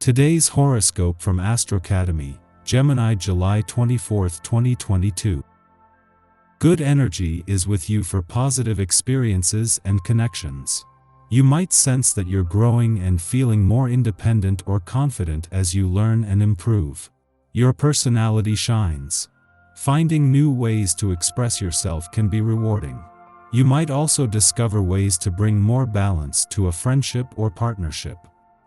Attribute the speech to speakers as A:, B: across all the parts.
A: Today's horoscope from Astro Academy, Gemini, July 24, 2022. Good energy is with you for positive experiences and connections. You might sense that you're growing and feeling more independent or confident as you learn and improve. Your personality shines. Finding new ways to express yourself can be rewarding. You might also discover ways to bring more balance to a friendship or partnership.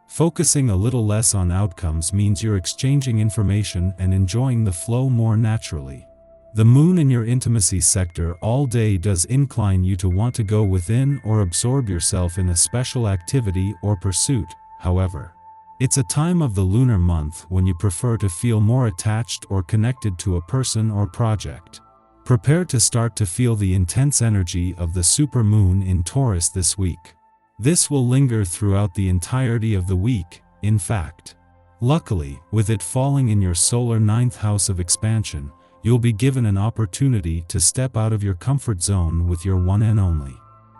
A: Focusing a little less on outcomes means you're exchanging information and enjoying the flow more naturally. The moon in your intimacy sector all day does incline you to want to go within or absorb yourself in a special activity or pursuit. However, it's a time of the lunar month when you prefer to feel more attached or connected to a person or project. Prepare to start to feel the intense energy of the supermoon in Taurus this week. This will linger throughout the entirety of the week, in fact. Luckily, with it falling in your solar 9th house of expansion, you'll be given an opportunity to step out of your comfort zone with your one and only.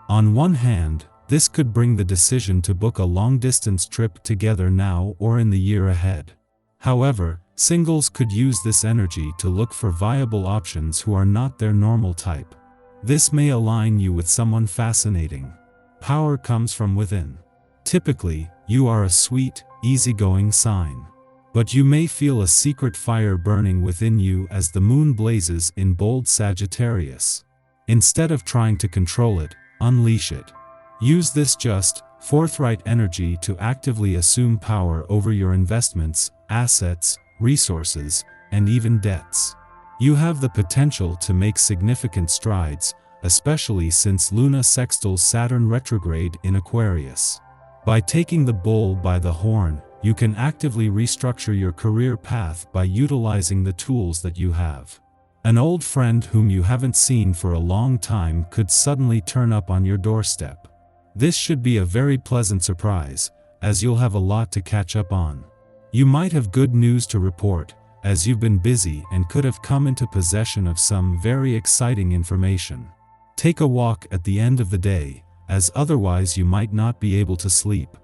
A: On one hand, this could bring the decision to book a long-distance trip together now or in the year ahead. However, singles could use this energy to look for viable options who are not their normal type. This may align you with someone fascinating. Power comes from within. Typically, you are a sweet, easygoing sign. But you may feel a secret fire burning within you as the moon blazes in bold Sagittarius. Instead of trying to control it, unleash it. Use this just, forthright energy to actively assume power over your investments, assets, resources, and even debts. You have the potential to make significant strides, especially since Luna sextiles Saturn retrograde in Aquarius. By taking the bull by the horn, you can actively restructure your career path by utilizing the tools that you have. An old friend whom you haven't seen for a long time could suddenly turn up on your doorstep. This should be a very pleasant surprise, as you'll have a lot to catch up on. You might have good news to report, as you've been busy and could have come into possession of some very exciting information. Take a walk at the end of the day, as otherwise you might not be able to sleep.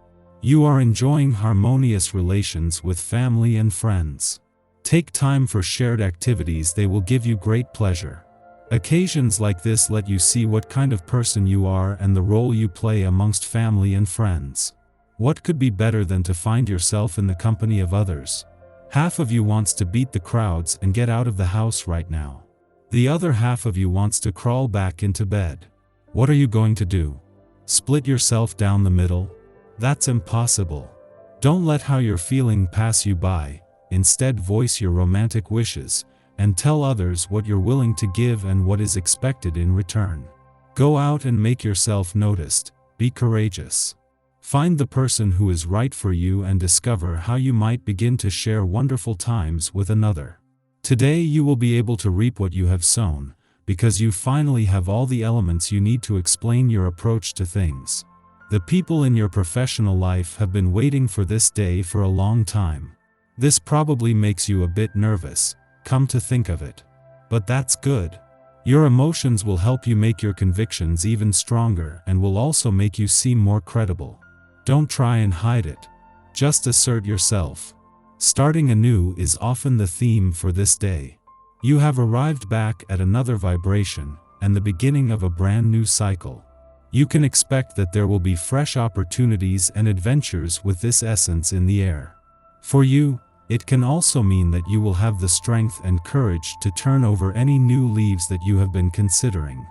A: You are enjoying harmonious relations with family and friends. Take time for shared activities, they will give you great pleasure. Occasions like this let you see what kind of person you are and the role you play amongst family and friends. What could be better than to find yourself in the company of others? Half of you wants to beat the crowds and get out of the house right now. The other half of you wants to crawl back into bed. What are you going to do? Split yourself down the middle? That's impossible. Don't let how you're feeling pass you by. Instead, voice your romantic wishes and tell others what you're willing to give and what is expected in return. Go out and make yourself noticed. Be courageous. Find the person who is right for you and discover how you might begin to share wonderful times with another. Today you will be able to reap what you have sown, because you finally have all the elements you need to explain your approach to things. The people in your professional life have been waiting for this day for a long time. This probably makes you a bit nervous, come to think of it. But that's good. Your emotions will help you make your convictions even stronger and will also make you seem more credible. Don't try and hide it. Just assert yourself. Starting anew is often the theme for this day. You have arrived back at another vibration and the beginning of a brand new cycle. You can expect that there will be fresh opportunities and adventures with this essence in the air. For you, it can also mean that you will have the strength and courage to turn over any new leaves that you have been considering.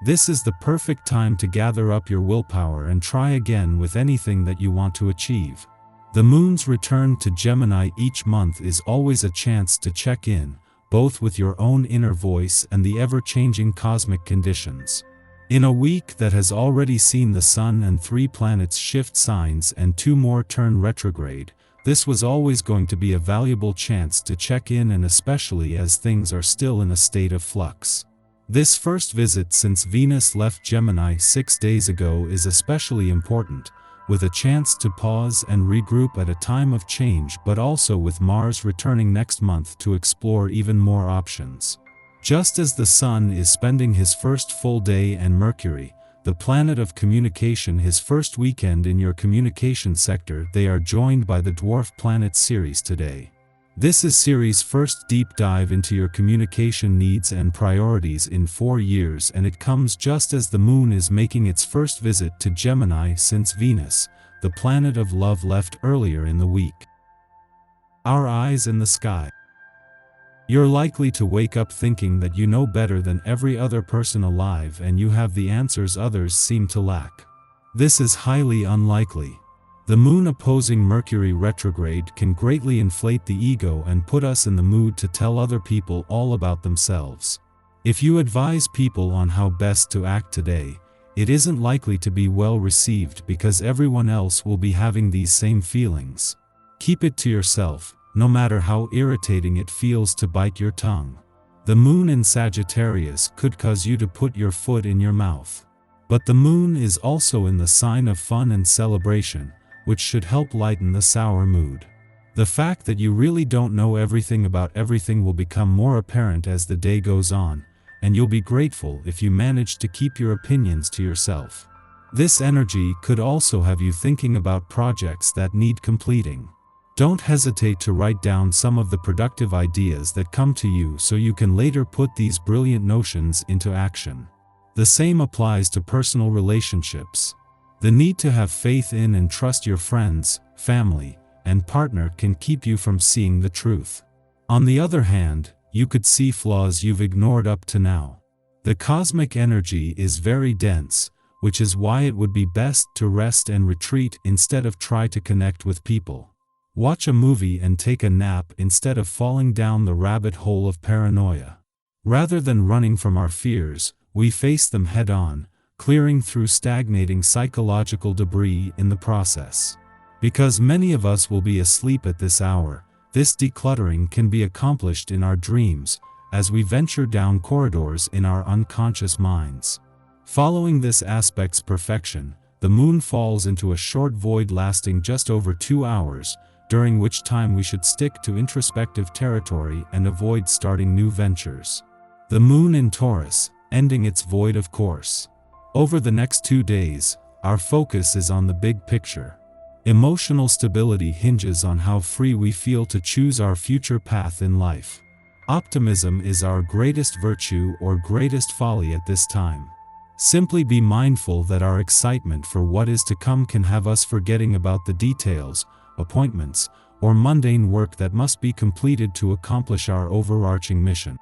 A: This is the perfect time to gather up your willpower and try again with anything that you want to achieve. The moon's return to Gemini each month is always a chance to check in, both with your own inner voice and the ever-changing cosmic conditions. In a week that has already seen the Sun and 3 planets shift signs and 2 more turn retrograde, this was always going to be a valuable chance to check in, and especially as things are still in a state of flux. This first visit since Venus left Gemini 6 days ago is especially important, with a chance to pause and regroup at a time of change, but also with Mars returning next month to explore even more options. Just as the Sun is spending his first full day and Mercury, the the planet of communication, his first weekend in your communication sector. They are joined by the dwarf planet Ceres today. This is Ceres' first deep dive into your communication needs and priorities in 4 years, and it comes just as the moon is making its first visit to Gemini since Venus, the planet of love, left earlier in the week. Our eyes in the sky. You're likely to wake up thinking that you know better than every other person alive and you have the answers others seem to lack. This is highly unlikely. The moon opposing Mercury retrograde can greatly inflate the ego and put us in the mood to tell other people all about themselves. If you advise people on how best to act today, it isn't likely to be well received because everyone else will be having these same feelings. Keep it to yourself, no matter how irritating it feels to bite your tongue. The moon in Sagittarius could cause you to put your foot in your mouth. But the moon is also in the sign of fun and celebration, which should help lighten the sour mood. The fact that you really don't know everything about everything will become more apparent as the day goes on, and you'll be grateful if you manage to keep your opinions to yourself. This energy could also have you thinking about projects that need completing. Don't hesitate to write down some of the productive ideas that come to you so you can later put these brilliant notions into action. The same applies to personal relationships. The need to have faith in and trust your friends, family, and partner can keep you from seeing the truth. On the other hand, you could see flaws you've ignored up to now. The cosmic energy is very dense, which is why it would be best to rest and retreat instead of try to connect with people. Watch a movie and take a nap instead of falling down the rabbit hole of paranoia. Rather than running from our fears, we face them head-on, clearing through stagnating psychological debris in the process. Because many of us will be asleep at this hour, this decluttering can be accomplished in our dreams, as we venture down corridors in our unconscious minds. Following this aspect's perfection, the moon falls into a short void lasting just over 2 hours, during which time we should stick to introspective territory and avoid starting new ventures. The moon in Taurus, ending its void of course. Over the next 2 days, our focus is on the big picture. Emotional stability hinges on how free we feel to choose our future path in life. Optimism is our greatest virtue or greatest folly at this time. Simply be mindful that our excitement for what is to come can have us forgetting about the details, appointments, or mundane work that must be completed to accomplish our overarching mission.